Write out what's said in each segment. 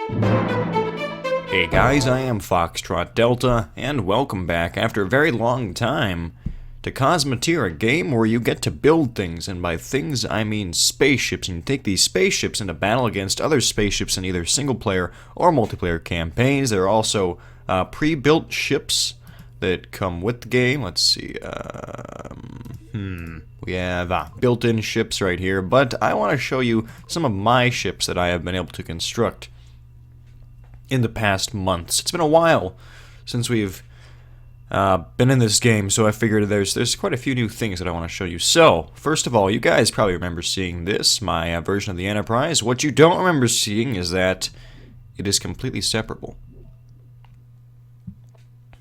Hey guys, I am Foxtrot Delta, and welcome back after a very long time to Cosmoteer, a game where you get to build things, and by things I mean spaceships, and you take these spaceships into battle against other spaceships in either single-player or multiplayer campaigns. There are also pre-built ships that come with the game. Let's see, we have built-in ships right here, but I want to show you some of my ships that I have been able to construct in the past months. It's been a while since we've been in this game, so I figured there's quite a few new things that I want to show you. So, first of all, you guys probably remember seeing this, my version of the Enterprise. What you don't remember seeing is that it is completely separable.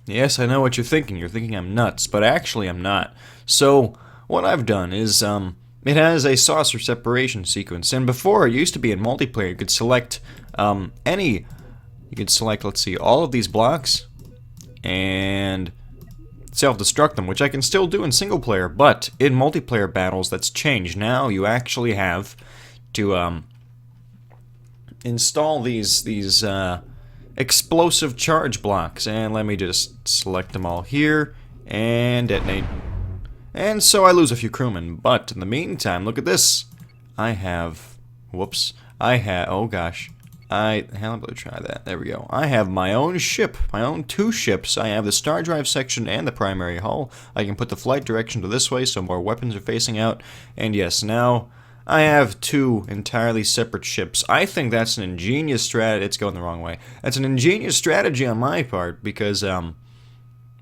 Yes, I know what you're thinking. You're thinking I'm nuts, but actually I'm not. So, what I've done is, it has a saucer separation sequence, and before, it used to be in multiplayer, you could select you could select, let's see, all of these blocks and self-destruct them, which I can still do in single player, but in multiplayer battles that's changed. Now you actually have to install these explosive charge blocks, and let me just select them all here and detonate. And so I lose a few crewmen, but in the meantime, look at this. I have, oh gosh. How about I try that? There we go. I have my own ship, my own two ships. I have the star drive section and the primary hull. I can put the flight direction to this way so more weapons are facing out. And yes, now I have two entirely separate ships. I think that's an ingenious strategy. It's going the wrong way. That's an ingenious strategy on my part because now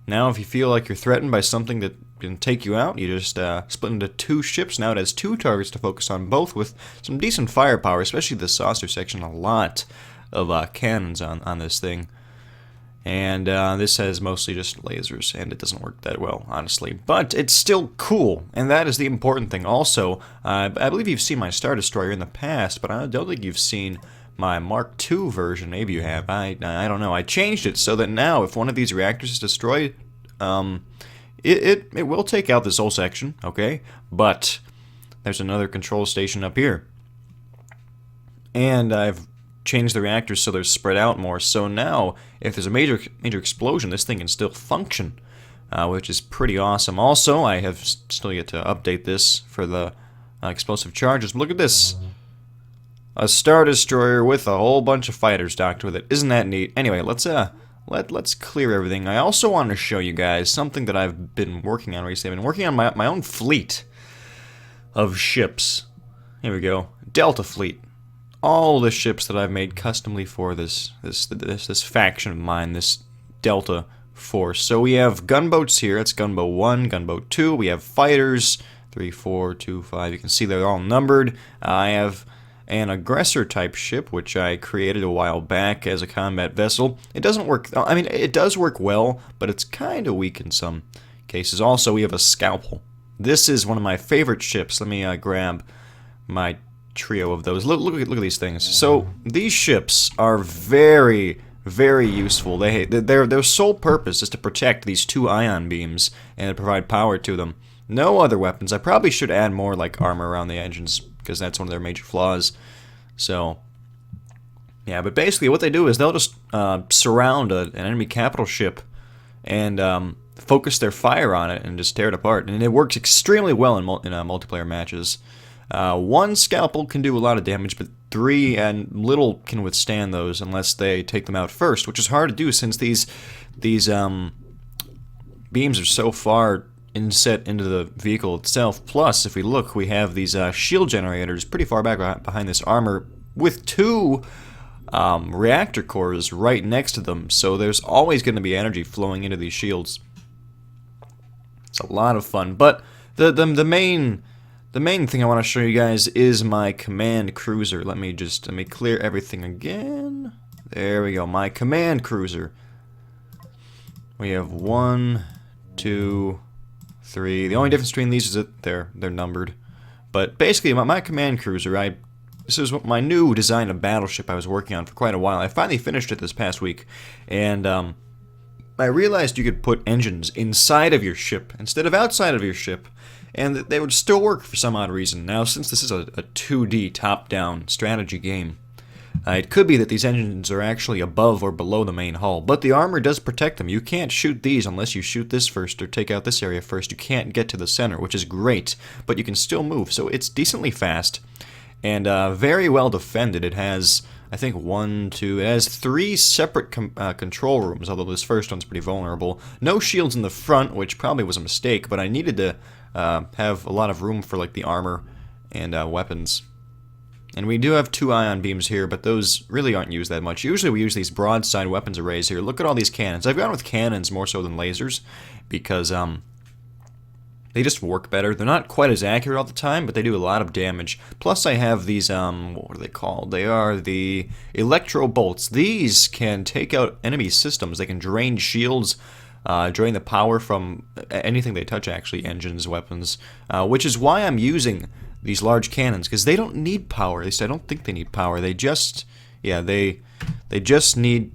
if you feel like you're threatened by something that can take you out, you just split into two ships. Now it has two targets to focus on, both with some decent firepower, especially the saucer section. A lot of cannons on this thing. And this has mostly just lasers, and it doesn't work that well, honestly. But it's still cool, and that is the important thing. Also, I believe you've seen my Star Destroyer in the past, but I don't think you've seen my Mark II version. Maybe you have. I don't know. I changed it so that now if one of these reactors is destroyed, it will take out this whole section, okay? But there's another control station up here. And I've changed the reactors so they're spread out more. So now, if there's a major explosion, this thing can still function, which is pretty awesome. Also, I have still yet to update this for the explosive charges. Look at this. A Star Destroyer with a whole bunch of fighters docked with it. Isn't that neat? Anyway, let's clear everything. I also want to show you guys something that I've been working on recently. I've been working on my own fleet of ships. Here we go. Delta Fleet. All the ships that I've made customly for this faction of mine, this Delta Force. So we have gunboats here. That's gunboat 1, gunboat 2. We have fighters 3, 4, 2, 5. You can see they're all numbered. I have an aggressor type ship, which I created a while back as a combat vessel. It doesn't work, I mean, it does work well, but it's kind of weak in some cases. Also, we have a scalpel. This is one of my favorite ships. Let me grab my trio of those. Look at these things. So, these ships are very, very useful. Their sole purpose is to protect these two ion beams and to provide power to them. No other weapons. I probably should add more, like, armor around the engines, because that's one of their major flaws. So, yeah, but basically what they do is they'll just surround an enemy capital ship and focus their fire on it and just tear it apart. And it works extremely well in multiplayer matches. One scalpel can do a lot of damage, but 3 and little can withstand those unless they take them out first, which is hard to do since these beams are so far inset into the vehicle itself. Plus, if we look, we have these shield generators pretty far back behind this armor with 2 reactor cores right next to them, so there's always going to be energy flowing into these shields. It's a lot of fun, but the main thing I want to show you guys is my command cruiser. Let me clear everything again. There we go, my command cruiser. We have 1, 2, 3. The only difference between these is that they're numbered. But basically, my command cruiser, this is my new design of battleship I was working on for quite a while. I finally finished it this past week, and I realized you could put engines inside of your ship instead of outside of your ship, and that they would still work for some odd reason. Now, since this is a 2D top-down strategy game, It could be that these engines are actually above or below the main hull, but the armor does protect them. You can't shoot these unless you shoot this first or take out this area first. You can't get to the center, which is great, but you can still move, so it's decently fast and very well defended. It has, I think, it has 3 separate control rooms, although this first one's pretty vulnerable. No shields in the front, which probably was a mistake, but I needed to have a lot of room for like the armor and weapons. And we do have 2 ion beams here, but those really aren't used that much. Usually we use these broadside weapons arrays here. Look at all these cannons. I've gone with cannons more so than lasers, because they just work better. They're not quite as accurate all the time, but they do a lot of damage. Plus I have these, what are they called? They are the electro bolts. These can take out enemy systems. They can drain shields, drain the power from anything they touch, actually, engines, weapons, which is why I'm using these large cannons, because they don't need power. At least I don't think they need power. They just, yeah, they just need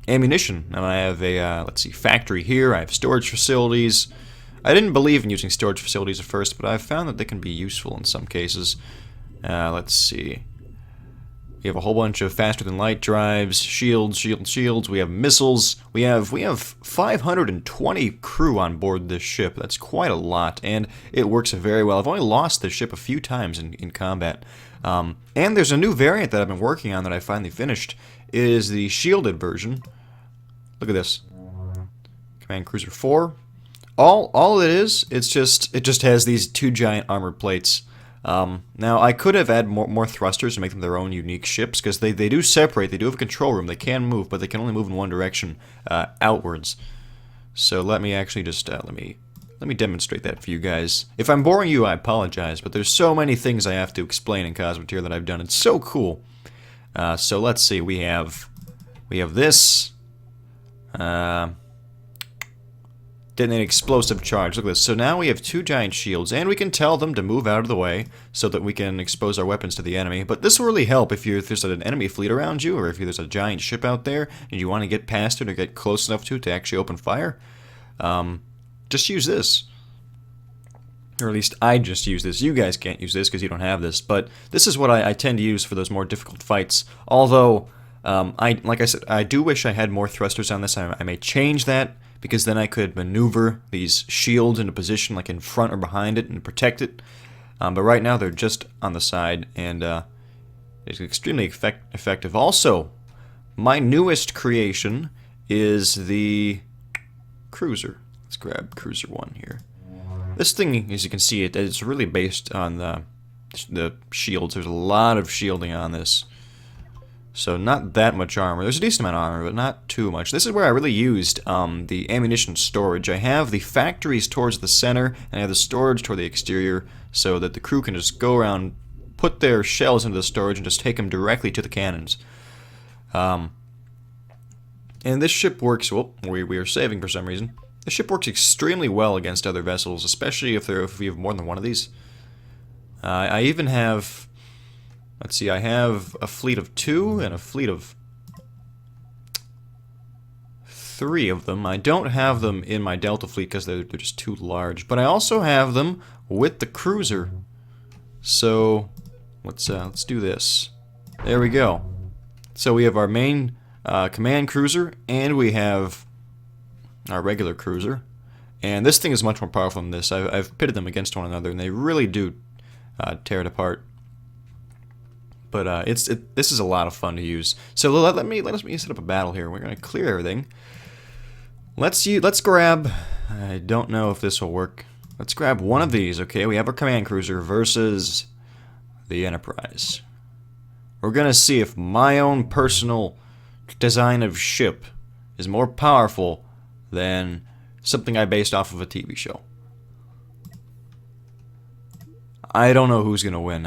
ammunition. And I have a, let's see, factory here. I have storage facilities. I didn't believe in using storage facilities at first, but I've found that they can be useful in some cases. Let's see. We have a whole bunch of faster-than-light drives, shields. We have missiles. We have 520 crew on board this ship. That's quite a lot, and it works very well. I've only lost this ship a few times in combat. And there's a new variant that I've been working on that I finally finished. It is the shielded version. Look at this. Command Cruiser 4. All it is, it just has these 2 giant armored plates. Now, I could have added more thrusters to make them their own unique ships, because they do separate. They do have a control room. They can move, but they can only move in one direction, outwards. So let me actually just, let me demonstrate that for you guys. If I'm boring you, I apologize, but there's so many things I have to explain in Cosmoteer that I've done. It's so cool. So let's see, we have this, detonate explosive charge. Look at this. So now we have 2 giant shields, and we can tell them to move out of the way so that we can expose our weapons to the enemy. But this will really help if there's an enemy fleet around you, or if there's a giant ship out there and you want to get past it or get close enough to it to actually open fire. Just use this. Or at least I just use this. You guys can't use this because you don't have this, but this is what I tend to use for those more difficult fights. Although, like I said, I do wish I had more thrusters on this. I may change that, because then I could maneuver these shields into position, like in front or behind it, and protect it. But right now they're just on the side, and it's extremely effective. Also, my newest creation is the cruiser. Let's grab Cruiser 1 here. This thing, as you can see, it's really based on the shields. There's a lot of shielding on this. So not that much armor. There's a decent amount of armor, but not too much. This is where I really used the ammunition storage. I have the factories towards the center, and I have the storage toward the exterior, so that the crew can just go around, put their shells into the storage, and just take them directly to the cannons. And this ship works, well, we are saving for some reason. The ship works extremely well against other vessels, especially if we have more than one of these. I even have... Let's see, I have a fleet of 2 and a fleet of 3 of them. I don't have them in my Delta fleet because they're just too large. But I also have them with the cruiser. So let's do this. There we go. So we have our main command cruiser, and we have our regular cruiser. And this thing is much more powerful than this. I've pitted them against one another, and they really do tear it apart. But this is a lot of fun to use. So let me set up a battle here. We're gonna clear everything. Let's grab. I don't know if this will work. Let's grab one of these. Okay, we have our command cruiser versus the Enterprise. We're gonna see if my own personal design of ship is more powerful than something I based off of a TV show. I don't know who's gonna win.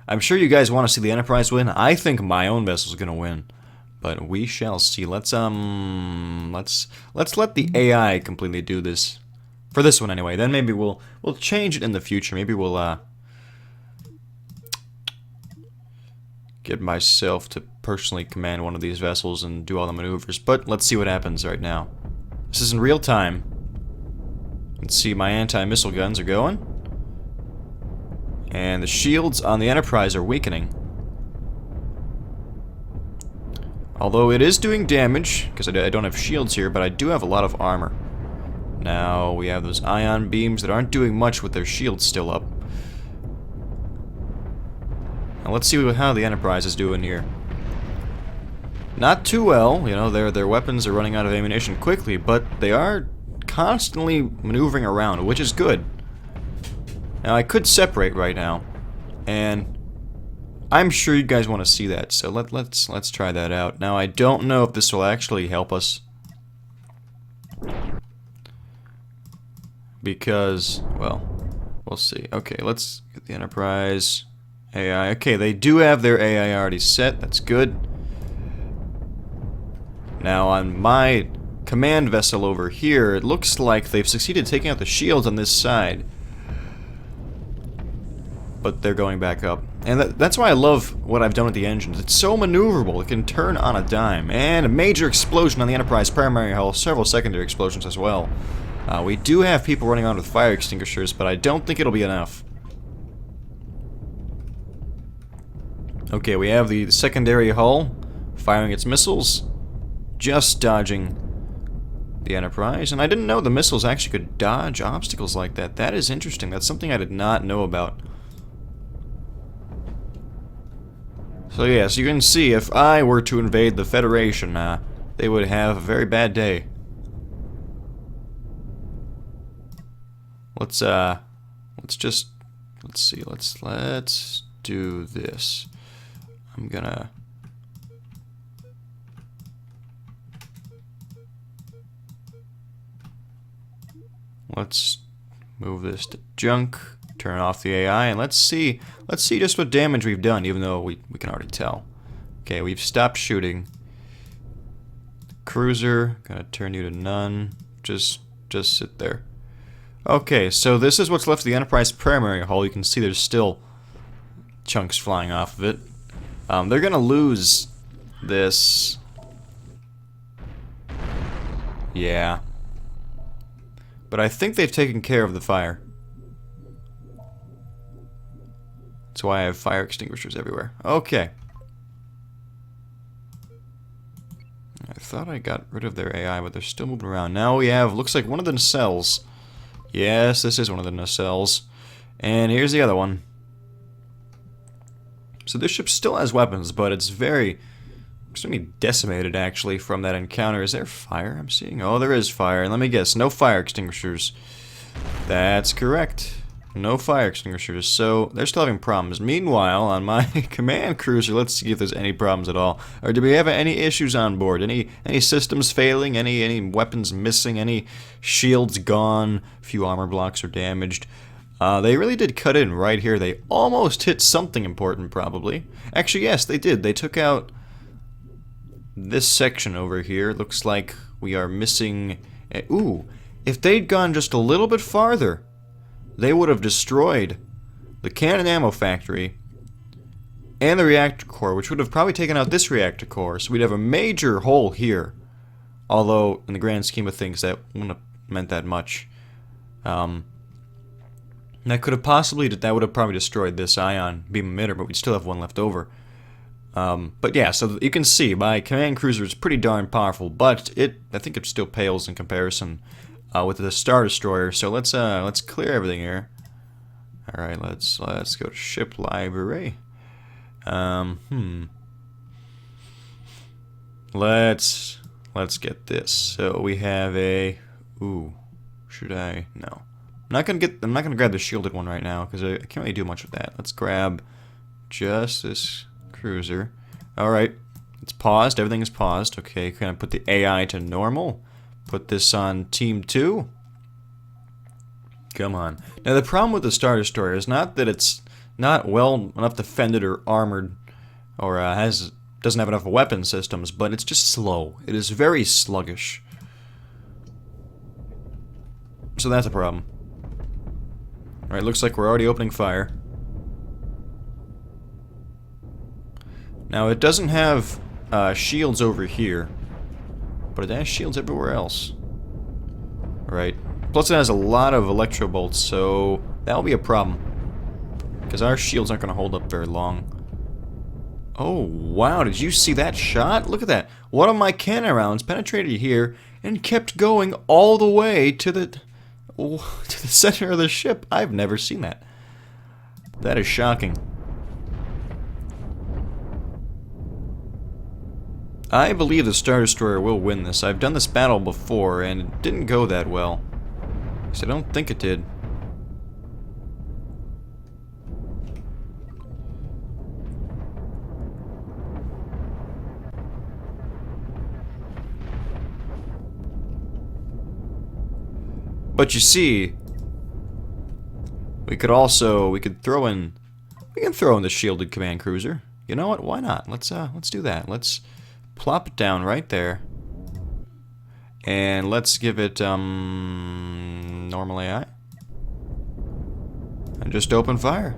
I'm sure you guys want to see the Enterprise win. I think my own vessel's gonna win, but we shall see. Let's let the AI completely do this for this one anyway. Then maybe we'll change it in the future. Maybe we'll get myself to personally command one of these vessels and do all the maneuvers. But let's see what happens right now. This is in real time. Let's see, my anti-missile guns are going. And the shields on the Enterprise are weakening. Although it is doing damage, because I don't have shields here, but I do have a lot of armor. Now we have those ion beams that aren't doing much with their shields still up. Now let's see how the Enterprise is doing here. Not too well, you know, their weapons are running out of ammunition quickly, but they are constantly maneuvering around, which is good. Now I could separate right now, and I'm sure you guys want to see that, so let's try that out. Now I don't know if this will actually help us, because, well, we'll see. Okay, let's get the Enterprise AI. Okay, they do have their AI already set. That's good. Now on my command vessel over here, it looks like they've succeeded taking out the shields on this side, but they're going back up. And that's why I love what I've done with the engines. It's so maneuverable. It can turn on a dime. And a major explosion on the Enterprise primary hull. Several secondary explosions as well. We do have people running around with fire extinguishers, but I don't think it'll be enough. Okay, we have the secondary hull firing its missiles, just dodging the Enterprise. And I didn't know the missiles actually could dodge obstacles like that. That is interesting. That's something I did not know about. So yes, you can see if I were to invade the Federation, they would have a very bad day. Let's see, let's do this. I'm gonna let's move this to junk, turn off the AI, and let's see just what damage we've done, even though we can already tell. Okay, we've stopped shooting. Cruiser, gonna turn you to none. Just sit there. Okay, so this is what's left of the Enterprise primary hull. You can see there's still chunks flying off of it. They're gonna lose this. Yeah. But I think they've taken care of the fire. That's why I have fire extinguishers everywhere. Okay. I thought I got rid of their AI, but they're still moving around. Now we have, looks like one of the nacelles. Yes, this is one of the nacelles. And here's the other one. So this ship still has weapons, but it's very extremely decimated, actually, from that encounter. Is there fire I'm seeing? Oh, there is fire. And let me guess, no fire extinguishers. That's correct. No fire extinguishers. So they're still having problems. Meanwhile, on my command cruiser, let's see if there's any problems at all. Or do we have any issues on board? Any systems failing? Any weapons missing? Any shields gone? A few armor blocks are damaged. They really did cut in right here. They almost hit something important, probably. Actually, yes, they did. They took out this section over here. Looks like we are missing... Ooh, if they'd gone just a little bit farther, they would have destroyed the cannon ammo factory and the reactor core, which would have probably taken out this reactor core. So we'd have a major hole here. Although, in the grand scheme of things, that wouldn't have meant that much. That could have possibly, that would have probably destroyed this ion beam emitter, but we'd still have one left over. But yeah, so you can see my command cruiser is pretty darn powerful, but I think it still pales in comparison with the Star Destroyer. So let's clear everything here. All right, let's go to ship library. Let's get this. So we have a should I? No. I'm not gonna grab the shielded one right now because I can't really do much with that. Let's grab just this cruiser. All right, it's paused. Everything is paused. Okay, can I put the AI to normal? Put this on Team 2. Come on. Now the problem with the Star Destroyer is not that it's not well enough defended or armored, or doesn't have enough weapon systems, but it's just slow. It is very sluggish. So that's a problem. Alright, looks like we're already opening fire. Now, it doesn't have shields over here, but it has shields everywhere else. Right. Plus, it has a lot of electro bolts, so that'll be a problem. Because our shields aren't going to hold up very long. Oh, wow, did you see that shot? Look at that. One of my cannon rounds penetrated here and kept going all the way to the center of the ship. I've never seen that. That is shocking. I believe the Star Destroyer will win this. I've done this battle before, and it didn't go that well. So I don't think it did. But you see, we could throw in the shielded command cruiser. You know what? Why not? Let's do that. Let's plop it down right there. And let's give it normal AI. And just open fire.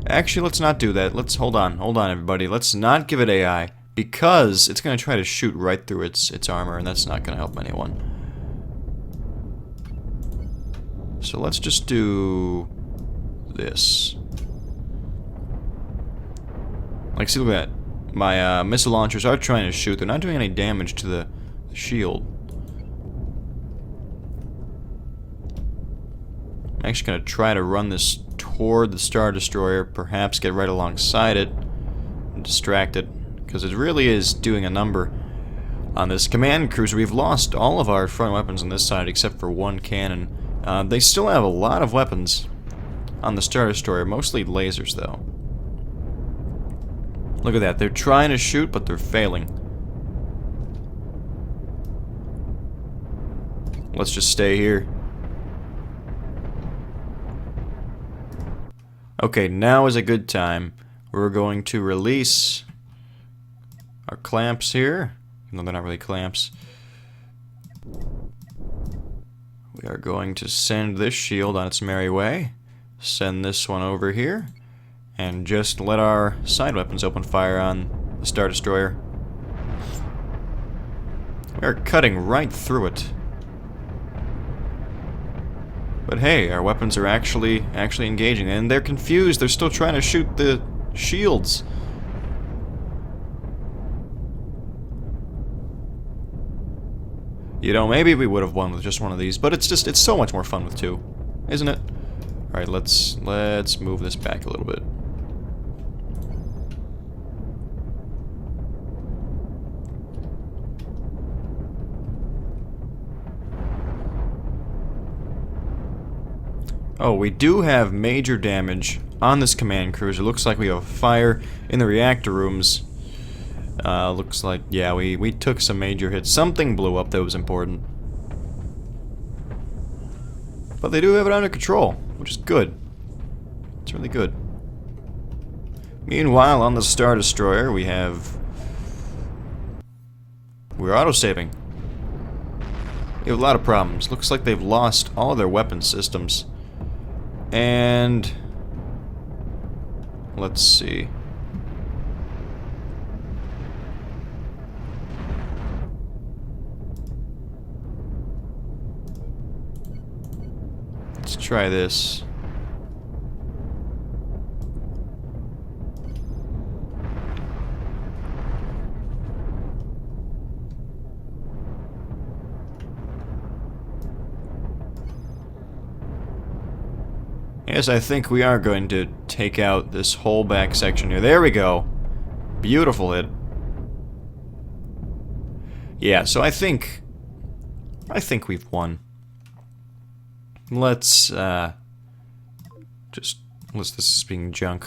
Actually, let's not do that. Let's hold on everybody. Let's not give it AI. Because it's going to try to shoot right through its armor, and that's not going to help anyone. So let's just do this. Like, see, look at that. My missile launchers are trying to shoot. They're not doing any damage to the shield. I'm actually going to try to run this toward the Star Destroyer, perhaps get right alongside it, and distract it. Because it really is doing a number on this command cruiser. We've lost all of our front weapons on this side except for one cannon. They still have a lot of weapons on the Star Destroyer, mostly lasers though. Look at that, they're trying to shoot but they're failing. Let's just stay here. Okay, now is a good time. We're going to release our clamps here. No, they're not really clamps. We are going to send this shield on its merry way. Send this one over here. And just let our side weapons open fire on the Star Destroyer. We are cutting right through it. But hey, our weapons are actually engaging. And they're confused. They're still trying to shoot the shields. You know, maybe we would have won with just one of these, but it's so much more fun with two, isn't it? Alright, let's move this back a little bit. Oh, we do have major damage on this command cruiser. Looks like we have fire in the reactor rooms. Looks like, yeah, we took some major hits. Something blew up that was important. But they do have it under control, which is good. It's really good. Meanwhile, on the Star Destroyer, we're autosaving. We have a lot of problems. Looks like they've lost all of their weapon systems. And let's see. Let's try this. Yes, I think we are going to take out this whole back section here. There we go. Beautiful hit. Yeah, so I think we've won. Let's just list this as being junk.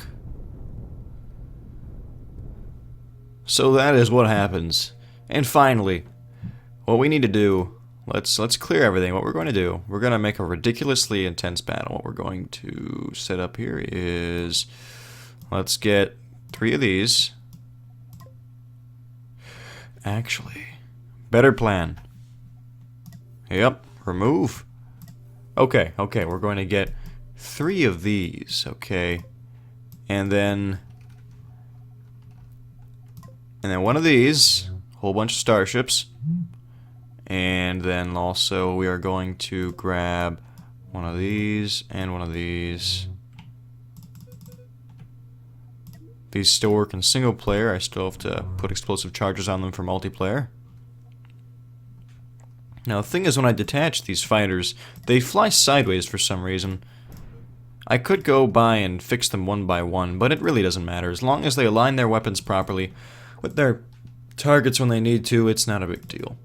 So that is what happens. And finally, what we need to do, let's clear everything. What we're going to do, we're going to make a ridiculously intense battle. What we're going to set up here is, let's get 3 of these. Actually, better plan. Yep, remove. Okay, we're going to get 3 of these, okay. And then one of these, whole bunch of starships. And then also we are going to grab one of these and one of these. These still work in single player. I still have to put explosive charges on them for multiplayer. Now, the thing is, when I detach these fighters, they fly sideways for some reason. I could go by and fix them one by one, but it really doesn't matter. As long as they align their weapons properly with their targets when they need to, it's not a big deal.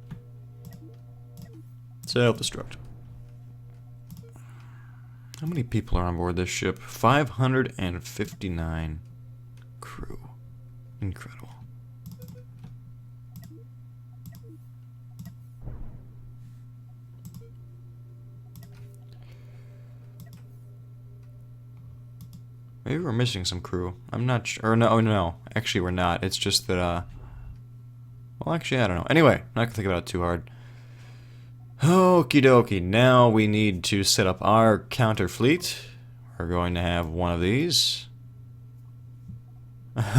Self-destruct. How many people are on board this ship? 559 crew. Incredible. Maybe we're missing some crew. I'm not sure. Or no, oh no. Actually, we're not. It's just that, well, actually, I don't know. Anyway, not gonna think about it too hard. Okie dokie. Now we need to set up our counter fleet. We're going to have one of these.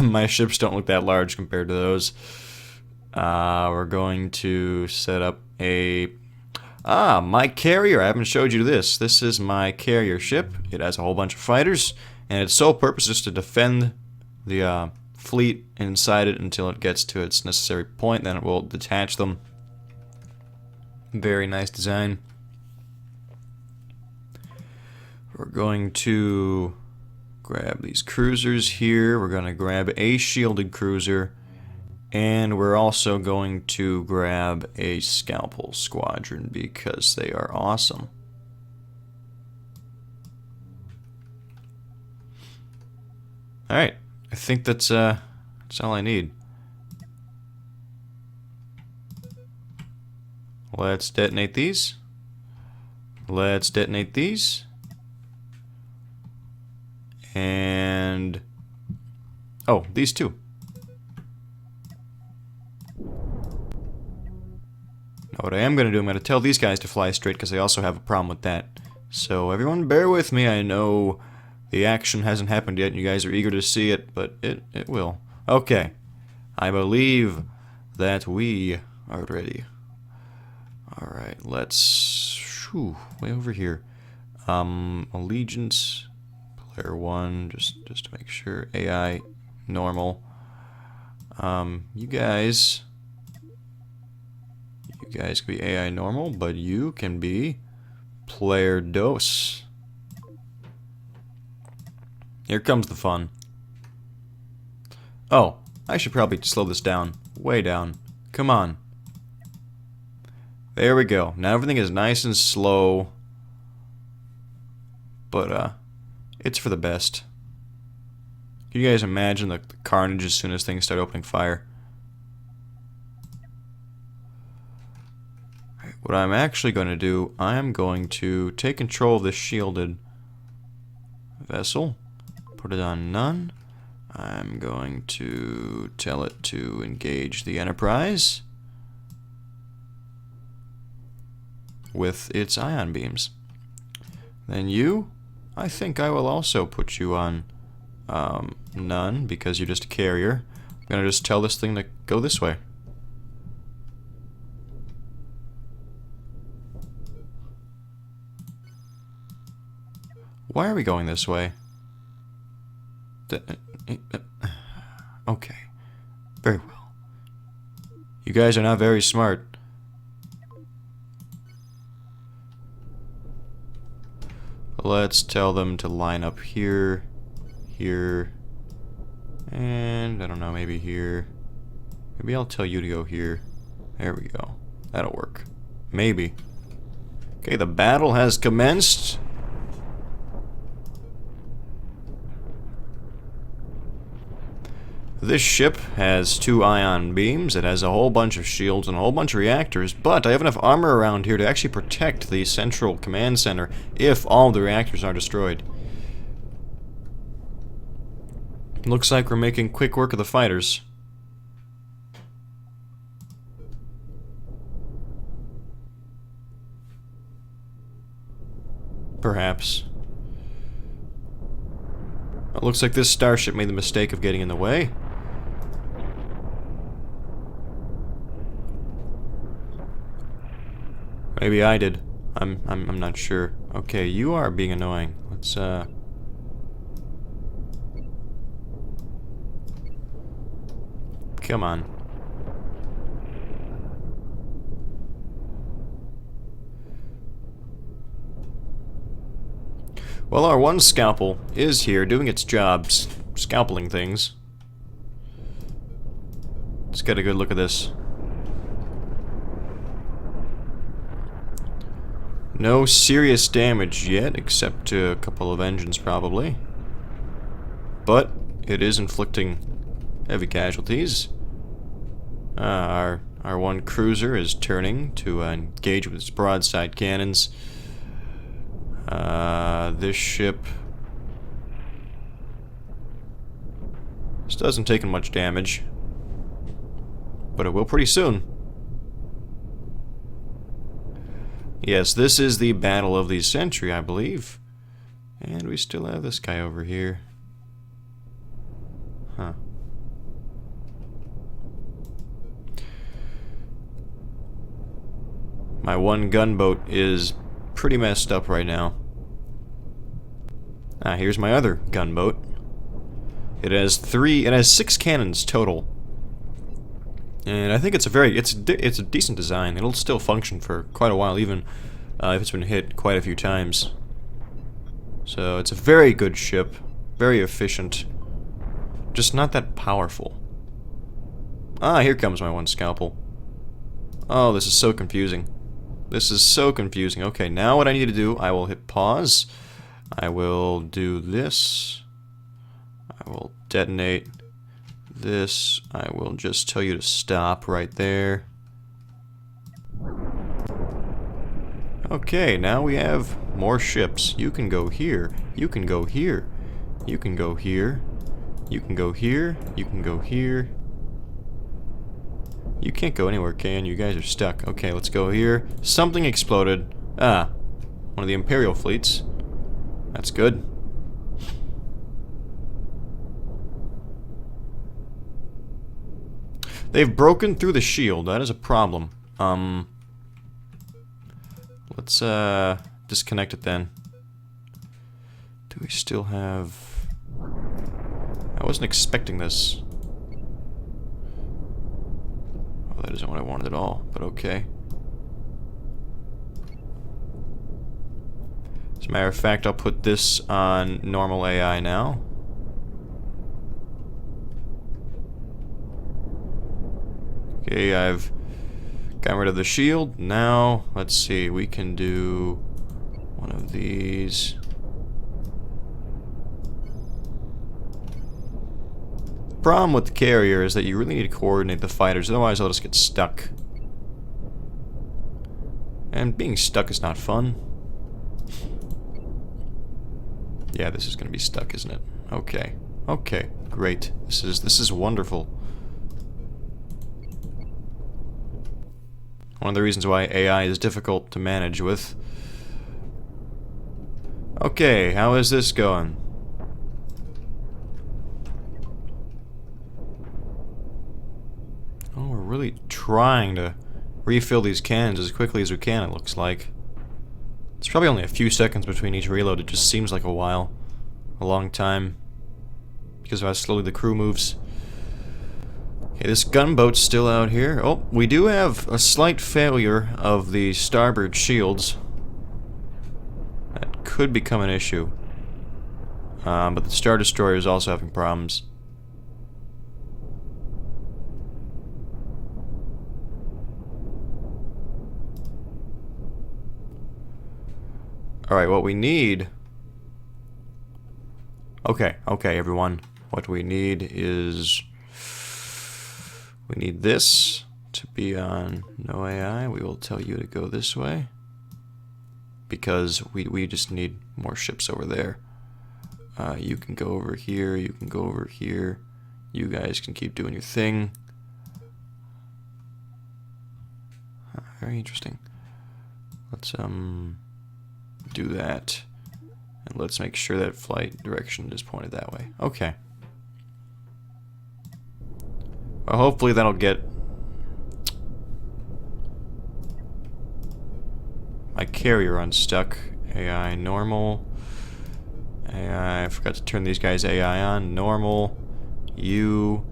My ships don't look that large compared to those. We're going to set up a... my carrier. I haven't showed you this. This is my carrier ship. It has a whole bunch of fighters. And its sole purpose is to defend the fleet inside it until it gets to its necessary point. Then it will detach them. Very nice design. We're going to grab these cruisers here. We're going to grab a shielded cruiser. And we're also going to grab a scalpel squadron because they are awesome. Alright, I think that's all I need. Let's detonate these. Let's detonate these. And... oh, these two. Now what I am going to do, I'm going to tell these guys to fly straight because they also have a problem with that. So everyone bear with me, I know... the action hasn't happened yet, and you guys are eager to see it, but it will. Okay. I believe that we are ready. Alright, let's... whew, way over here. Allegiance, player 1, just to make sure. AI, normal. You guys can be AI normal, but you can be player dos. Here comes the fun. Oh, I should probably slow this down. Way down. Come on. There we go. Now everything is nice and slow. But, it's for the best. Can you guys imagine the carnage as soon as things start opening fire? What I'm actually going to do, I'm going to take control of this shielded vessel. Put it on none. I'm going to tell it to engage the Enterprise with its ion beams. Then you, I think I will also put you on none because you're just a carrier. I'm going to just tell this thing to go this way. Why are we going this way? Okay. Very well. You guys are not very smart. Let's tell them to line up here, here, and I don't know, maybe here. Maybe I'll tell you to go here. There we go. That'll work. Maybe. Okay, the battle has commenced. This ship has 2 ion beams, it has a whole bunch of shields and a whole bunch of reactors, but I have enough armor around here to actually protect the central command center if all the reactors are destroyed. Looks like we're making quick work of the fighters. Perhaps. It looks like this starship made the mistake of getting in the way. Maybe I did. I'm not sure. Okay, you are being annoying. Let's Come on. Well, our one scalpel is here doing its job, scalpeling things. Let's get a good look at this. No serious damage yet, except to a couple of engines probably. But it is inflicting heavy casualties. Our one cruiser is turning to engage with its broadside cannons. This ship doesn't take much damage, but it will pretty soon. Yes, this is the Battle of the Century, I believe. And we still have this guy over here. Huh. My one gunboat is pretty messed up right now. Here's my other gunboat. It has 6 cannons total. And I think it's a decent design. It'll still function for quite a while, even if it's been hit quite a few times. So it's a very good ship, very efficient, just not that powerful. Here comes my one scalpel. Oh, this is so confusing. This is so confusing. Okay, now what I need to do, I will hit pause. I will do this. I will detonate this. I will just tell you to stop right there. Okay, now we have more ships. You can go here. You can go here. You can go here. You can go here. You can go here. You can't go anywhere, can you? You guys are stuck. Okay, let's go here. Something exploded. One of the Imperial fleets. That's good. They've broken through the shield. That is a problem. Let's disconnect it then. Do we still have... I wasn't expecting this. Oh, that isn't what I wanted at all, but okay. As a matter of fact, I'll put this on normal AI now. Okay, I've gotten rid of the shield. Now, let's see, we can do one of these. The problem with the carrier is that you really need to coordinate the fighters, otherwise they'll just get stuck. And being stuck is not fun. Yeah, this is gonna be stuck, isn't it? Okay. Okay, great. This is wonderful. One of the reasons why AI is difficult to manage with. Okay, how is this going? Oh, we're really trying to refill these cannons as quickly as we can, it looks like. It's probably only a few seconds between each reload. It just seems like a while. A long time. Because of how slowly the crew moves. Okay, this gunboat's still out here. Oh, we do have a slight failure of the starboard shields. That could become an issue. But the Star Destroyer is also having problems. Alright, what we need... Okay, everyone. What we need is... We need this to be on no AI. We will tell you to go this way. Because we just need more ships over there. You can go over here, you can go over here. You guys can keep doing your thing. Very interesting. Let's, do that. And let's make sure that flight direction is pointed that way. Okay. Well, hopefully that'll get my carrier unstuck. AI normal. AI, I forgot to turn these guys AI on. Normal. You.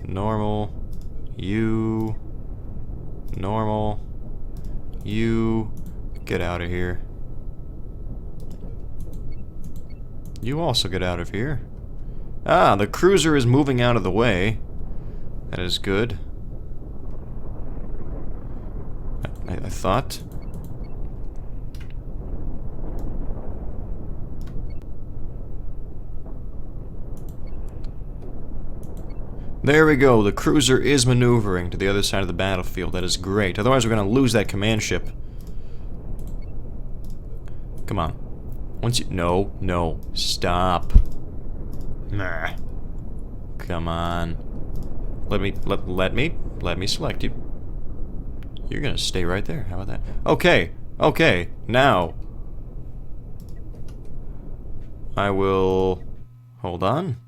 Normal. You. Normal. You. Get out of here. You also get out of here. Ah, the cruiser is moving out of the way. That is good. I thought. There we go. The cruiser is maneuvering to the other side of the battlefield. That is great. Otherwise, we're going to lose that command ship. Come on. Once you... No, no. Stop. Nah. Come on. Let me select you. You're gonna stay right there. How about that? Okay. Okay. Now. I will... Hold on.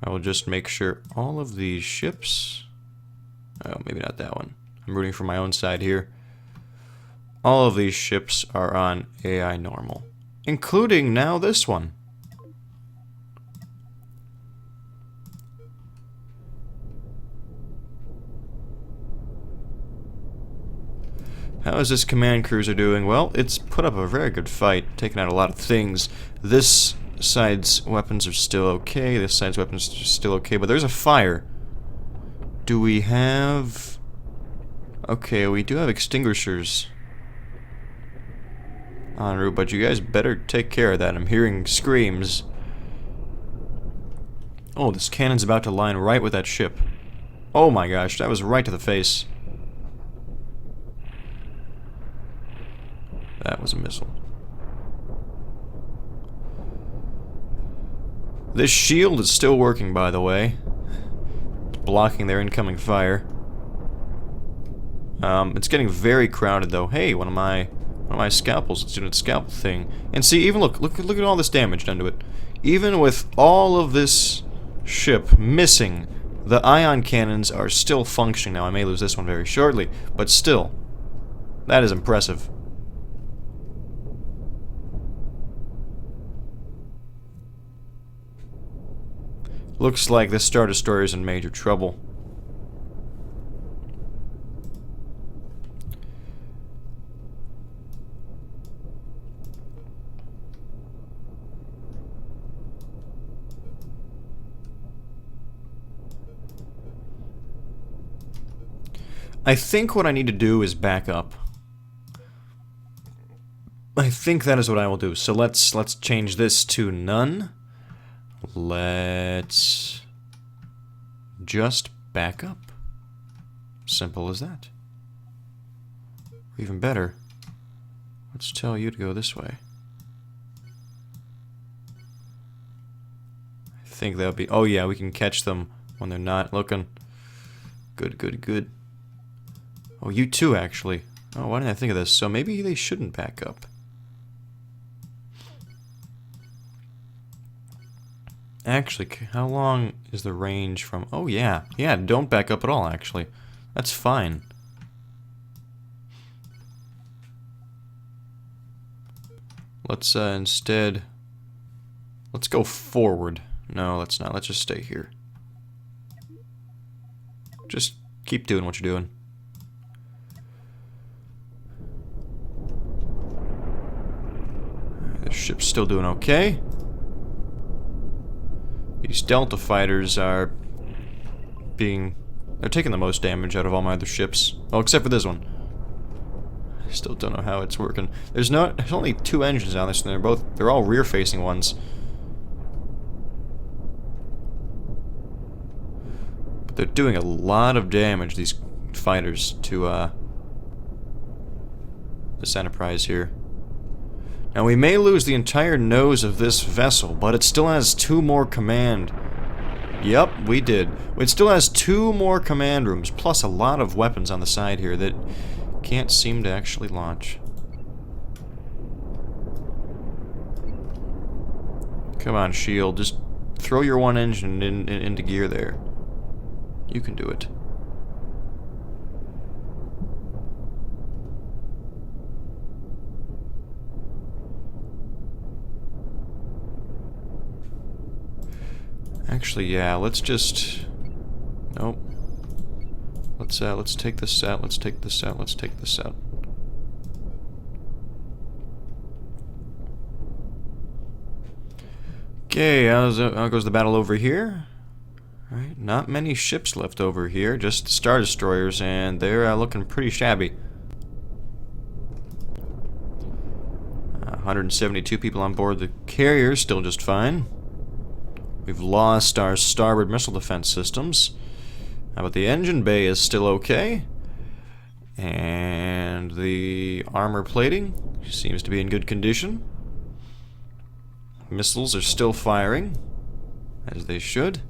I will just make sure all of these ships... Oh, maybe not that one. I'm rooting for my own side here. All of these ships are on AI normal. Including now this one. How is this command cruiser doing? Well, it's put up a very good fight, taking out a lot of things. This side's weapons are still okay, this side's weapons are still okay, but there's a fire. Do we have... Okay, we do have extinguishers en route, but you guys better take care of that. I'm hearing screams. Oh, this cannon's about to line right with that ship. Oh my gosh, that was right to the face. That was a missile. This shield is still working, by the way. It's blocking their incoming fire. It's getting very crowded, though. Hey, one of my scalpels. It's doing its scalpel thing. And see, even look at all this damage done to it. Even with all of this ship missing, the ion cannons are still functioning. Now, I may lose this one very shortly, but still, that is impressive. Looks like this Star Destroyer is in major trouble. I think what I need to do is back up. I think that is what I will do. So let's change this to none. Let's just back up. Simple as that. Or even better, let's tell you to go this way. I think that would be... Oh yeah, we can catch them when they're not looking. Good, good, good. Oh, you too, actually. Oh, why didn't I think of this? So maybe they shouldn't back up. Actually, how long is the range from... Oh, yeah. Yeah, don't back up at all, actually. That's fine. Let's, instead... Let's go forward. No, let's not. Let's just stay here. Just keep doing what you're doing. The ship's still doing okay. These Delta fighters are they're taking the most damage out of all my other ships. Well, except for this one. I still don't know how it's working. There's only 2 engines on this, and they're all rear-facing ones. But they're doing a lot of damage, these fighters, to this Enterprise here. Now, we may lose the entire nose of this vessel, but it still has 2 more command... Yep, we did. It still has 2 more command rooms, plus a lot of weapons on the side here that can't seem to actually launch. Come on, shield. Just throw your one engine into gear there. You can do it. Actually, yeah, let's just... Nope. Let's take this out, let's take this out, let's take this out. Okay, how goes the battle over here? Alright, not many ships left over here, just Star Destroyers, and they're looking pretty shabby. 172 people on board the carrier, still just fine. We've lost our starboard missile defense systems. How about the engine bay is still okay? And the armor plating seems to be in good condition. Missiles are still firing, as they should.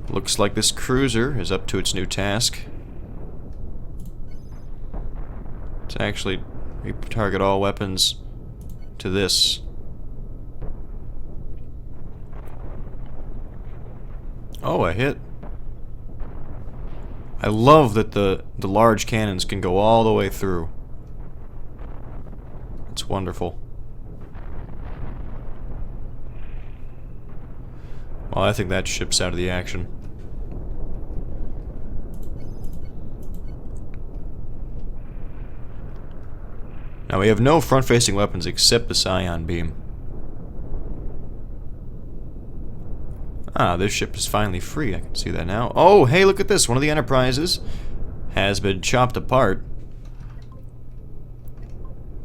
Looks like this cruiser is up to its new task. To actually target all weapons to this. Oh, a hit. I love that the large cannons can go all the way through. It's wonderful. Well, I think that ship's out of the action. Now we have no front-facing weapons except the Scion beam. Ah, this ship is finally free. I can see that now. Oh, hey, look at this. One of the Enterprises has been chopped apart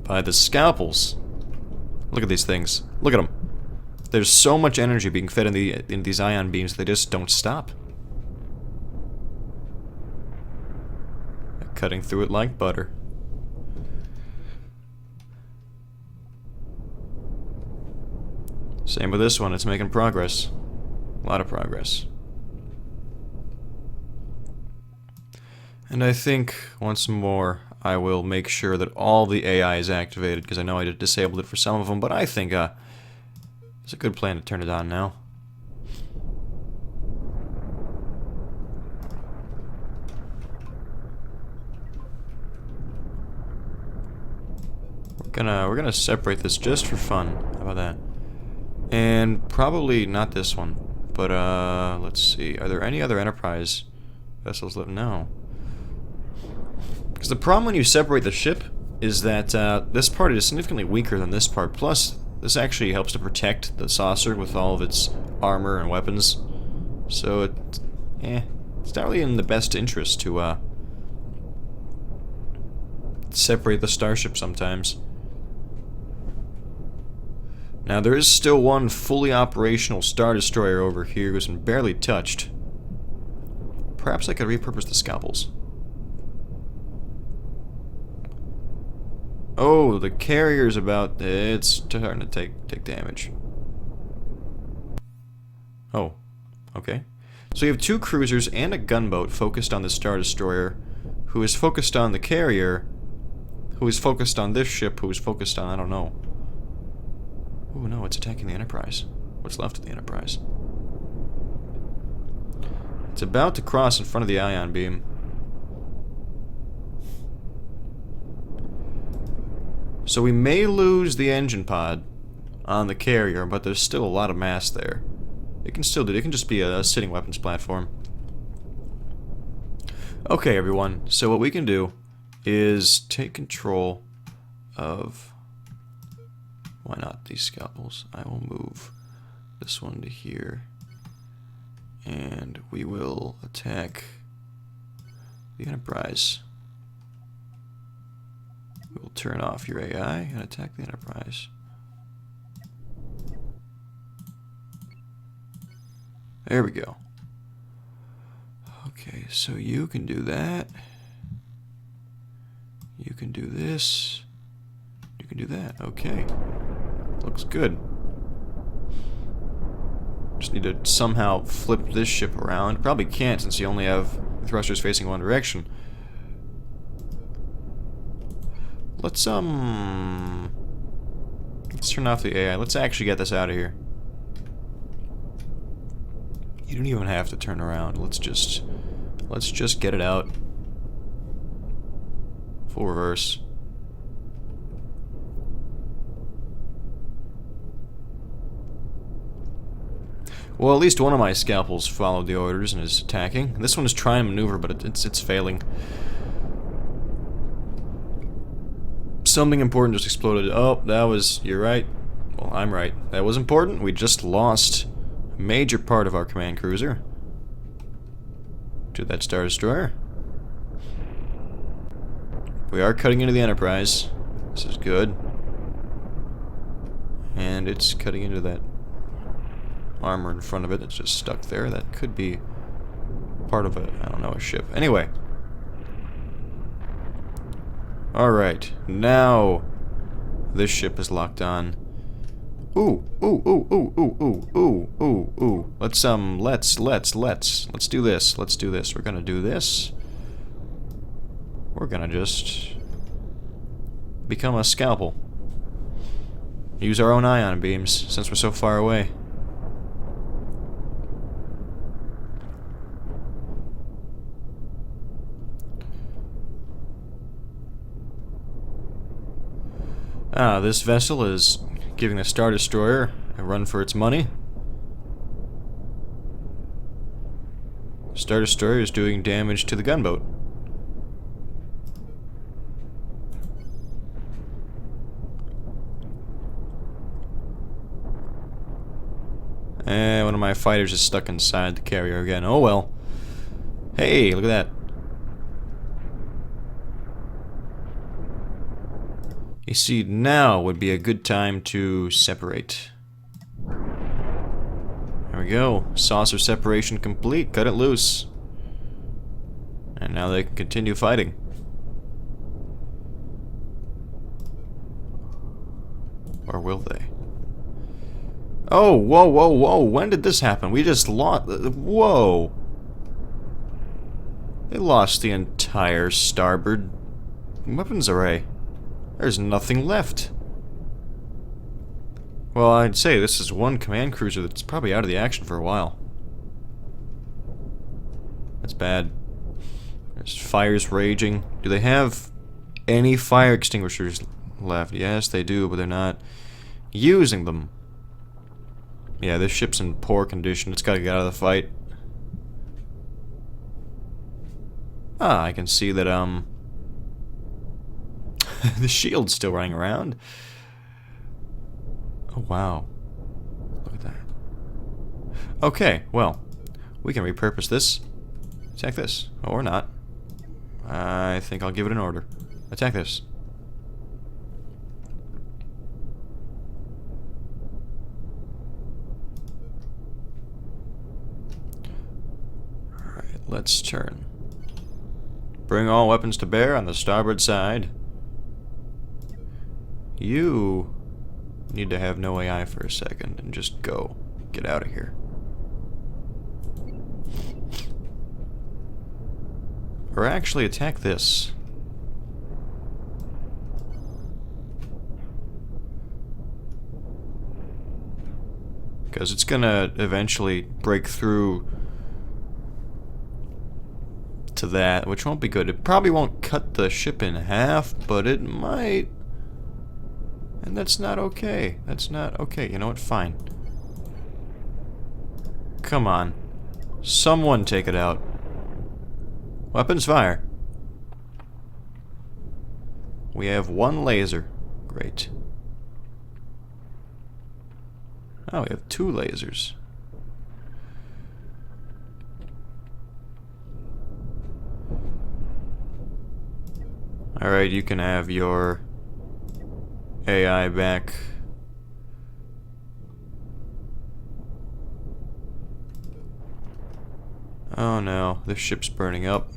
by the scalpels. Look at these things. Look at them. There's so much energy being fed in these ion beams, they just don't stop. They're cutting through it like butter. Same with this one. It's making progress. A lot of progress. And I think, once more, I will make sure that all the AI is activated, because I know I disabled it for some of them, but I think it's a good plan to turn it on now. We're gonna separate this just for fun. How about that? And probably not this one. But, let's see. Are there any other Enterprise vessels left? No. Because the problem when you separate the ship is that this part is significantly weaker than this part. Plus, this actually helps to protect the saucer with all of its armor and weapons. So, it's not really in the best interest to separate the starship sometimes. Now, there is still one fully operational Star Destroyer over here who's been barely touched. Perhaps I could repurpose the scalpels. Oh, the carrier's about... It's starting to take damage. Oh, okay. So you have two cruisers and a gunboat focused on the Star Destroyer, who is focused on the carrier, who is focused on this ship, who is focused on... I don't know. Oh no, it's attacking the Enterprise. What's left of the Enterprise? It's about to cross in front of the ion beam. So we may lose the engine pod on the carrier, but there's still a lot of mass there. It can just be a sitting weapons platform. Okay, everyone. So what we can do is take control of... Why not these scalpels? I will move this one to here. And we will attack the Enterprise. We will turn off your AI and attack the Enterprise. There we go. Okay, so you can do that. You can do this. You can do that. Okay. Looks good. Just need to somehow flip this ship around. Probably can't since you only have thrusters facing one direction. Let's turn off the AI. Let's actually get this out of here. You don't even have to turn around. Let's just get it out. Full reverse. Well, at least one of my scalpels followed the orders and is attacking. This one is trying to maneuver, but it's failing. Something important just exploded. Oh, that was... You're right. Well, I'm right. That was important. We just lost a major part of our command cruiser to that Star Destroyer. We are cutting into the Enterprise. This is good. And it's cutting into that armor in front of it that's just stuck there. That could be part of a, I don't know, a ship. Anyway. Alright, now this ship is locked on. Ooh, ooh, ooh, ooh, ooh, ooh, ooh, ooh, ooh. Let's do this. Let's do this. We're gonna do this. We're gonna just become a scalpel. Use our own ion beams, since we're so far away. This vessel is giving the Star Destroyer a run for its money. Star Destroyer is doing damage to the gunboat. And one of my fighters is stuck inside the carrier again. Oh well. Hey, look at that. You see, now would be a good time to separate. There we go. Saucer separation complete. Cut it loose. And now they can continue fighting. Or will they? Oh, whoa, whoa, whoa. When did this happen? We just lost... Whoa. They lost the entire starboard weapons array. There's nothing left. Well, I'd say this is one command cruiser that's probably out of the action for a while. That's bad. There's fires raging. Do they have any fire extinguishers left? Yes, they do, but they're not using them. Yeah, this ship's in poor condition. It's gotta get out of the fight. I can see that, the shield's still running around. Oh, wow. Look at that. Okay, well, we can repurpose this. Attack this. Or not. I think I'll give it an order. Attack this. Alright, let's turn. Bring all weapons to bear on the starboard side. You need to have no AI for a second and just go. Get out of here. Or actually attack this. Because it's gonna eventually break through to that, which won't be good. It probably won't cut the ship in half, but it might. And that's not okay. That's not okay. You know what? Fine. Come on. Someone take it out. Weapons fire. We have one laser. Great. Oh, we have two lasers. Alright, you can have your AI back. Oh no, this ship's burning up.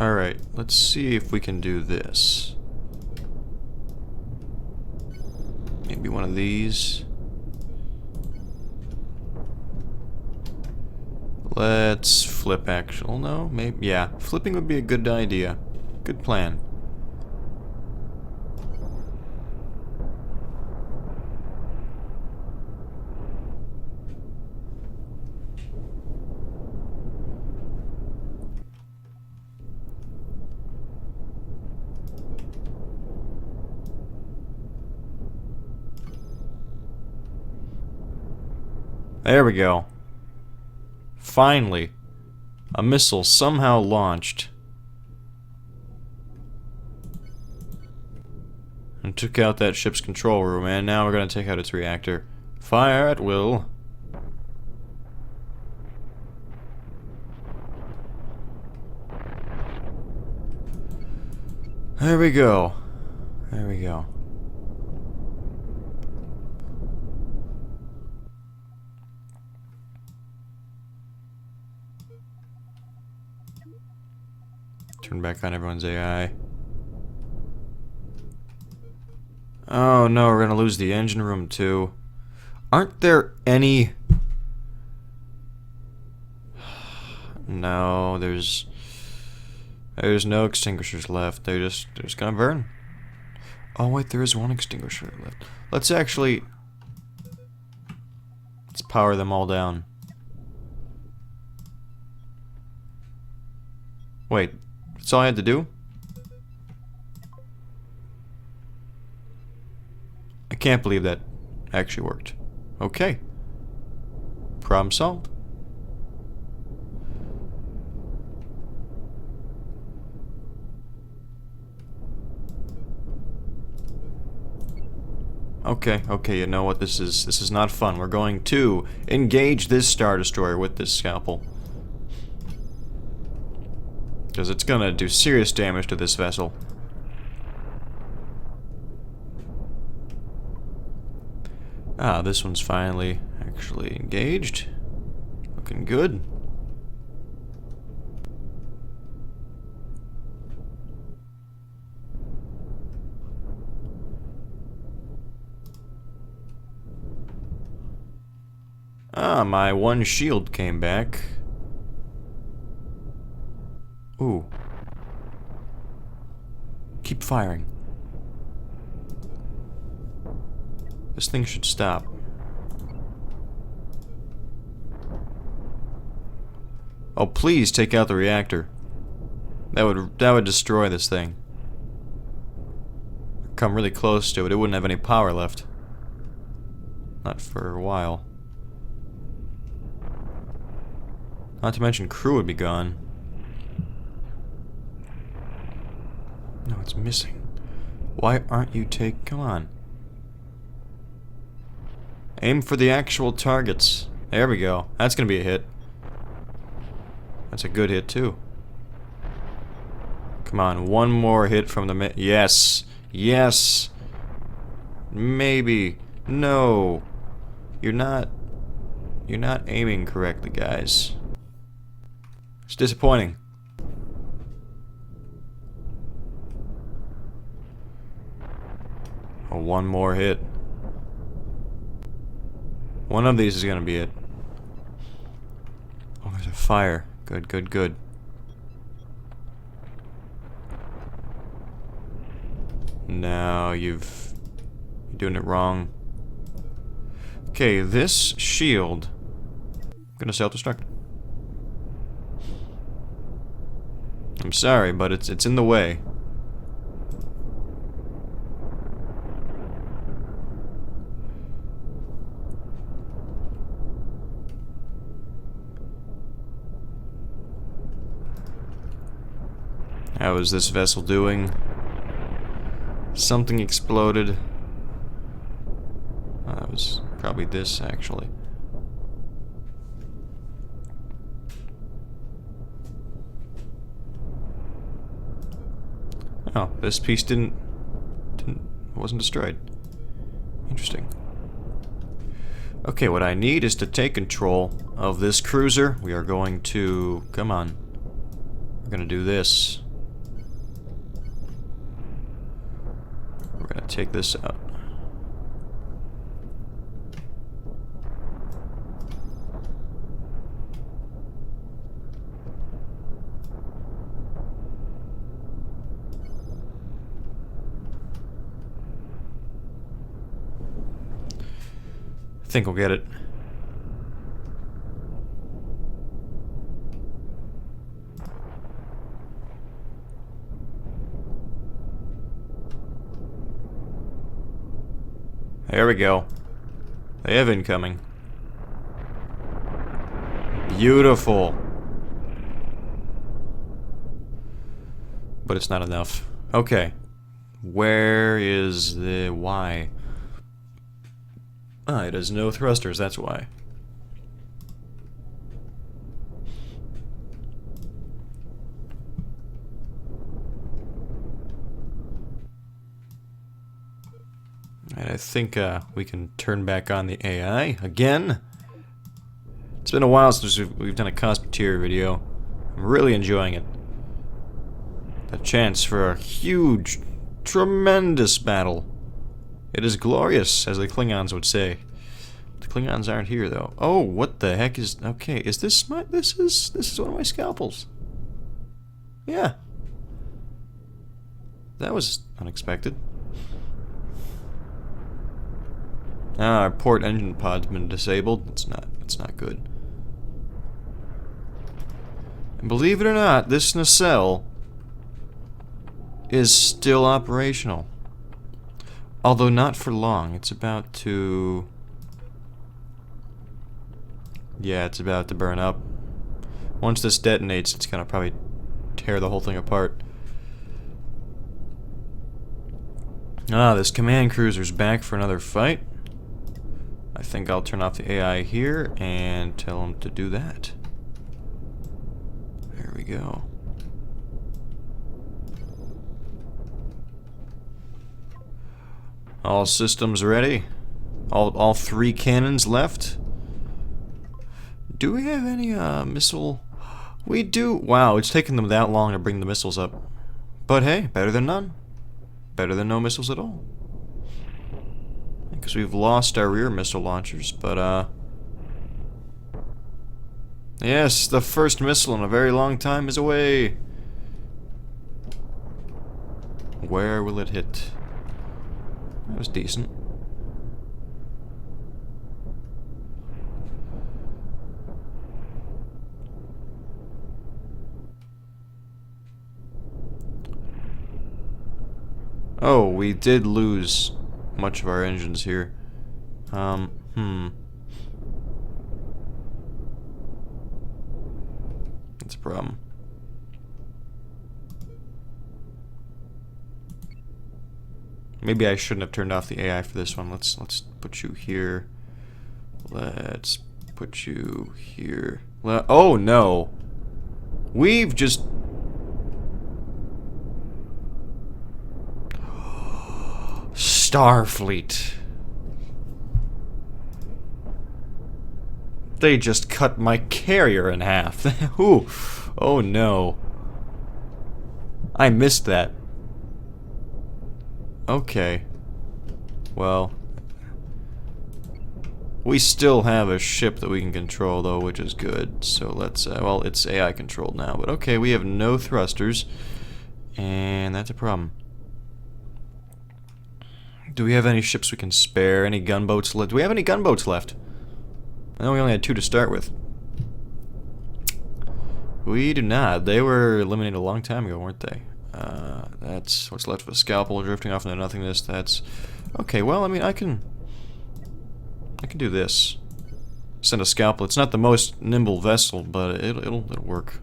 Alright, let's see if we can do this. Maybe one of these. Let's flip actual. No, maybe. Yeah, flipping would be a good idea. Good plan. There we go. Finally, a missile somehow launched and took out that ship's control room, and now we're going to take out its reactor. Fire at will. There we go. There we go. Turn back on everyone's AI. Oh no, we're gonna lose the engine room too. Aren't there any... No, there's no extinguishers left. They're just gonna burn. Oh wait, there is one extinguisher left. Let's power them all down. Wait, that's all I had to do? I can't believe that actually worked. Okay. Problem solved. Okay, you know what, this is not fun. We're going to engage this Star Destroyer with this scalpel. Because it's gonna do serious damage to this vessel. Ah, this one's finally actually engaged. Looking good. Ah, my one shield came back. Ooh. Keep firing. This thing should stop. Oh, please take out the reactor. That would destroy this thing. Come really close to it, it wouldn't have any power left. Not for a while. Not to mention crew would be gone. No, it's missing. Why aren't you come on. Aim for the actual targets. There we go. That's gonna be a hit. That's a good hit too. Come on, one more hit from the yes! Yes! Maybe. No. You're not aiming correctly, guys. It's disappointing. Oh, one more hit. One of these is gonna be it. Oh, there's a fire. Good, good, good. No, you're doing it wrong. Okay, this shield. I'm gonna self-destruct. I'm sorry, but it's in the way. How is this vessel doing? Something exploded. Oh, that was probably this, actually. Oh, this piece wasn't destroyed. Interesting. Okay, what I need is to take control of this cruiser. We are going to... Come on. We're gonna do this. We're gonna take this out. I think we'll get it. There we go. They have incoming. Beautiful. But it's not enough. Okay. Where is the... why? Ah, it has no thrusters, that's why. And I think we can turn back on the AI again. It's been a while since we've done a Cosmoteer video. I'm really enjoying it. The chance for a huge, tremendous battle. It is glorious, as the Klingons would say. The Klingons aren't here, though. Oh, what the heck is... okay, is this my... This is one of my scalpels. Yeah. That was unexpected. Ah, our port engine pod's been disabled. It's not good. And believe it or not, this nacelle is still operational. Although not for long. It's about to... yeah, it's about to burn up. Once this detonates, it's gonna probably tear the whole thing apart. Ah, this command cruiser's back for another fight. I think I'll turn off the AI here and tell him to do that. There we go. All systems ready. All 3 cannons left. Do we have any missile? We do. Wow, it's taken them that long to bring the missiles up. But hey, better than none. Better than no missiles at all. Because we've lost our rear missile launchers, but yes, the first missile in a very long time is away. Where will it hit? That was decent. Oh, we did lose much of our engines here. That's a problem. Maybe I shouldn't have turned off the AI for this one. Let's put you here. Let's put you here. Oh no. We've just... Starfleet. They just cut my carrier in half. Ooh. Oh no. I missed that. Okay. Well. We still have a ship that we can control though, which is good. So let's, well, it's AI controlled now. But okay, we have no thrusters. And that's a problem. Do we have any ships we can spare? Any gunboats left? Do we have any gunboats left? I know we only had 2 to start with. We do not. They were eliminated a long time ago, weren't they? That's what's left of a scalpel drifting off into nothingness. That's... okay, well, I mean, I can do this. Send a scalpel. It's not the most nimble vessel, but it'll work.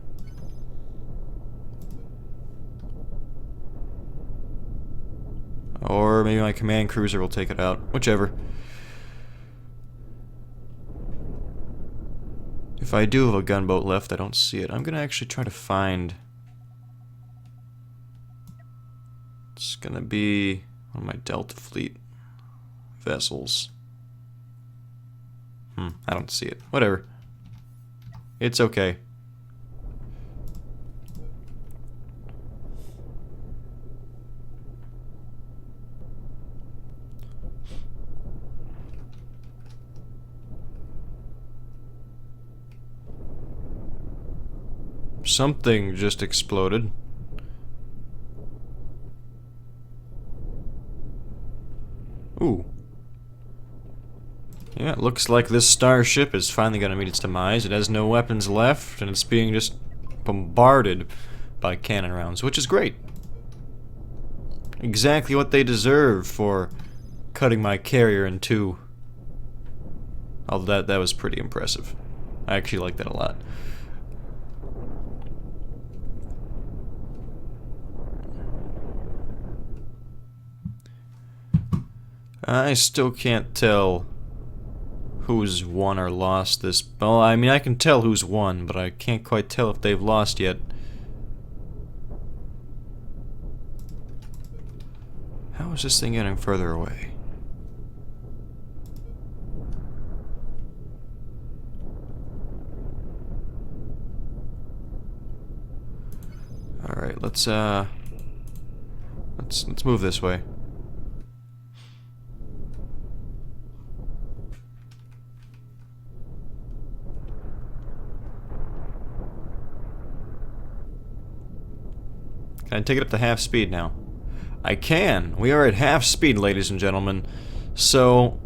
Or maybe my command cruiser will take it out. Whichever. If I do have a gunboat left, I don't see it. I'm gonna actually try to find... it's gonna be one of my Delta Fleet vessels. I don't see it. Whatever. It's okay. Something just exploded. Ooh. Yeah, it looks like this starship is finally gonna meet its demise. It has no weapons left, and it's being just bombarded by cannon rounds, which is great. Exactly what they deserve for cutting my carrier in 2. Although that was pretty impressive. I actually like that a lot. I still can't tell who's won or lost this. Well, I mean, I can tell who's won, but I can't quite tell if they've lost yet. How is this thing getting further away? Alright, let's move this way. Can I take it up to half speed now? I can! We are at half speed, ladies and gentlemen. So,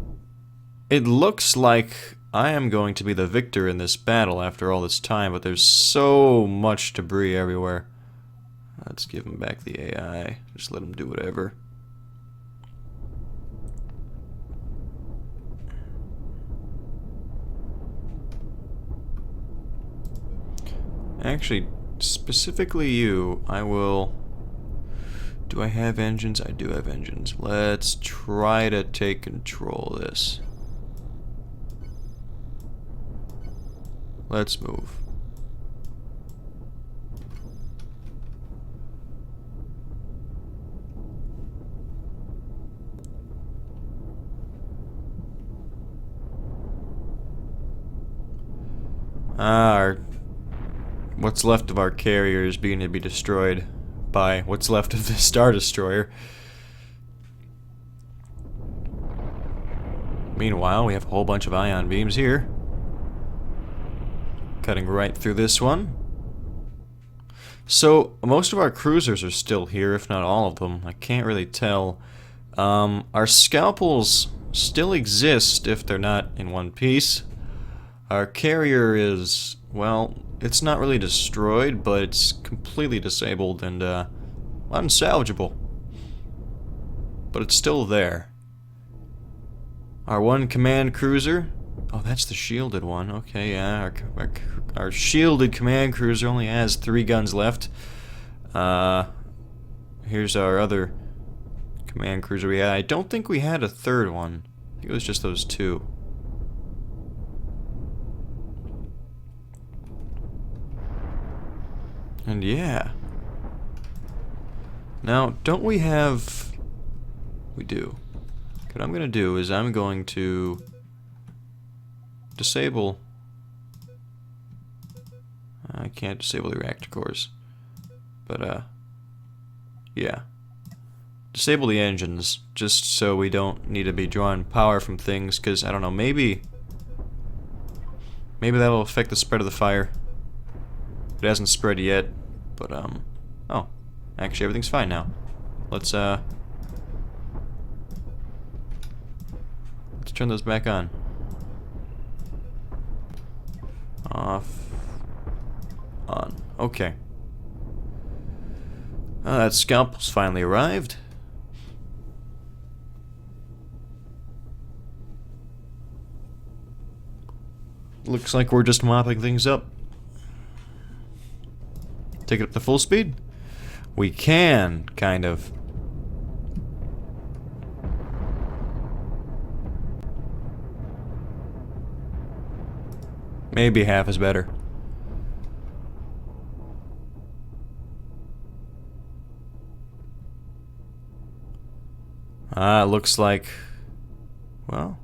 it looks like I am going to be the victor in this battle after all this time, but there's so much debris everywhere. Let's give him back the AI. Just let him do whatever. Actually, specifically you, I will... Do I have engines? I do have engines. Let's try to take control of this. Let's move. What's left of our carrier is beginning to be destroyed by what's left of the Star Destroyer. Meanwhile, we have a whole bunch of ion beams here. Cutting right through this one. So, most of our cruisers are still here, if not all of them. I can't really tell. Our scalpels still exist if they're not in one piece. Our carrier is, well, it's not really destroyed, but it's completely disabled and unsalvageable. But it's still there. Our one command cruiser. Oh, that's the shielded one. Okay, yeah. Our shielded command cruiser only has 3 guns left. Here's our other command cruiser we had. I don't think we had a third one. I think it was just those 2. And yeah. Now, don't we have... We do. What I'm going to do is I'm going to disable... I can't disable the reactor cores. But, yeah. Disable the engines, just so we don't need to be drawing power from things, because, I don't know, maybe that'll affect the spread of the fire. It hasn't spread yet, but, oh, actually everything's fine now. Let's turn those back on. Off. On. Okay. That scalpel's finally arrived. Looks like we're just mopping things up. Take it up to full speed? We can, kind of. Maybe half is better. Looks like... Well...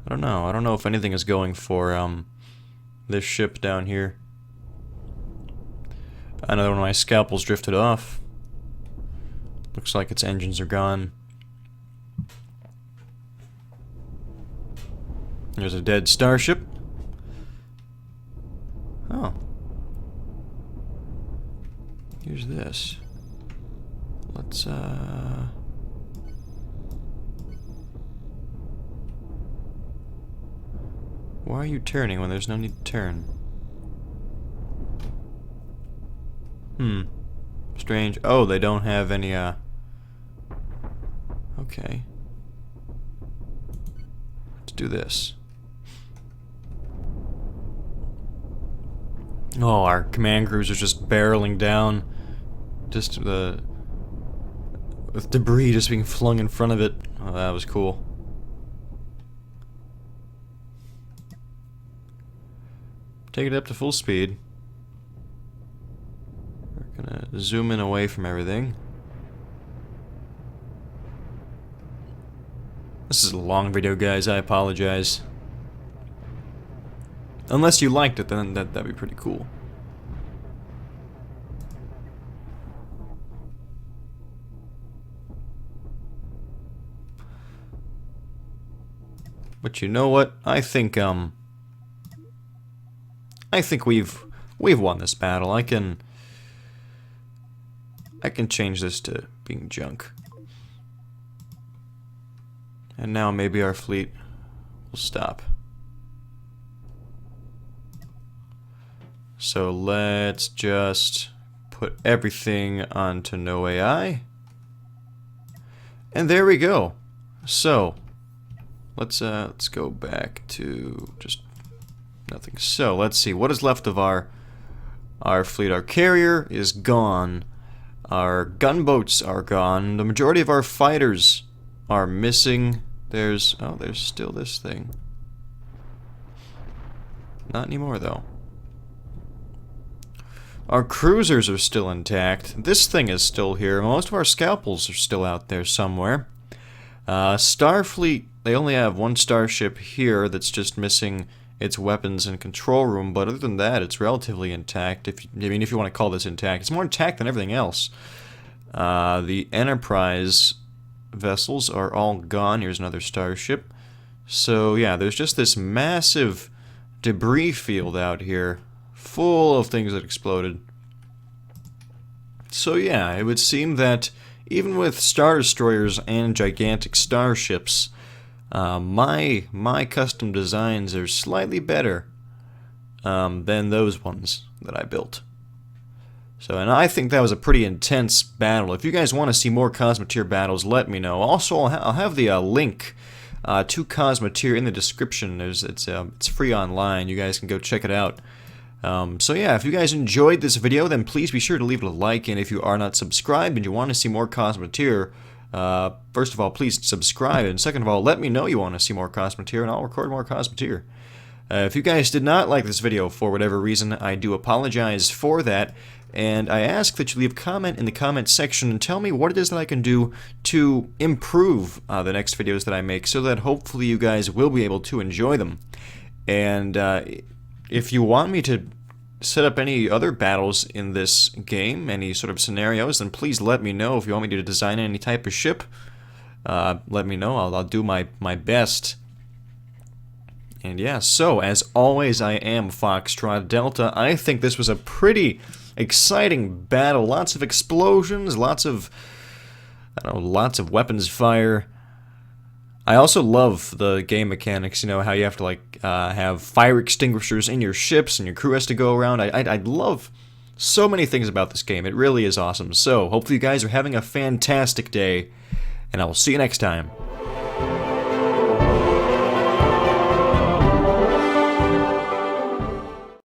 I don't know. I don't know if anything is going for, this ship down here. Another one of my scalpels drifted off. Looks like its engines are gone. There's a dead starship. Oh. Here's this. Let's, Why are you turning when there's no need to turn? Strange. Oh, they don't have any, Okay. Let's do this. Oh, our command cruiser's just barreling down. Just with debris just being flung in front of it. Oh, that was cool. Take it up to full speed. We're gonna zoom in away from everything. This is a long video, guys. I apologize. Unless you liked it, then that'd be pretty cool. But you know what? I think we've won this battle. I can change this to being junk. And now maybe our fleet will stop. So let's just put everything onto no AI. And there we go. So let's go back to just nothing. So let's see what is left of our fleet. Our carrier is gone. Our gunboats are gone. The majority of our fighters are missing. There's still this thing. Not anymore though. Our cruisers are still intact. This thing is still here. Most of our scalpels are still out there somewhere. Starfleet, they only have one starship here that's just missing its weapons and control room, but other than that, it's relatively intact. If you want to call this intact, it's more intact than everything else. The Enterprise vessels are all gone. Here's another starship. So yeah, there's just this massive debris field out here, full of things that exploded. So yeah, it would seem that even with Star Destroyers and gigantic starships, my custom designs are slightly better than those ones that I built. So, and I think that was a pretty intense battle. If you guys want to see more Cosmoteer battles, let me know. Also, I'll have the link to Cosmoteer in the description. It's free online. You guys can go check it out. So yeah, if you guys enjoyed this video, then please be sure to leave it a like. And if you are not subscribed and you want to see more Cosmoteer, first of all, please subscribe. And second of all, let me know you want to see more Cosmoteer, and I'll record more Cosmoteer. If you guys did not like this video for whatever reason, I do apologize for that. And I ask that you leave a comment in the comment section and tell me what it is that I can do to improve the next videos that I make, so that hopefully you guys will be able to enjoy them. And if you want me to set up any other battles in this game, any sort of scenarios, then please let me know. If you want me to design any type of ship, let me know. I'll do my best. And yeah, so as always, I am Foxtrot Delta. I think this was a pretty exciting battle. Lots of explosions, lots of weapons fire. I also love the game mechanics, you know, how you have to like have fire extinguishers in your ships and your crew has to go around. I love so many things about this game. It really is awesome. So, hopefully you guys are having a fantastic day, and I will see you next time.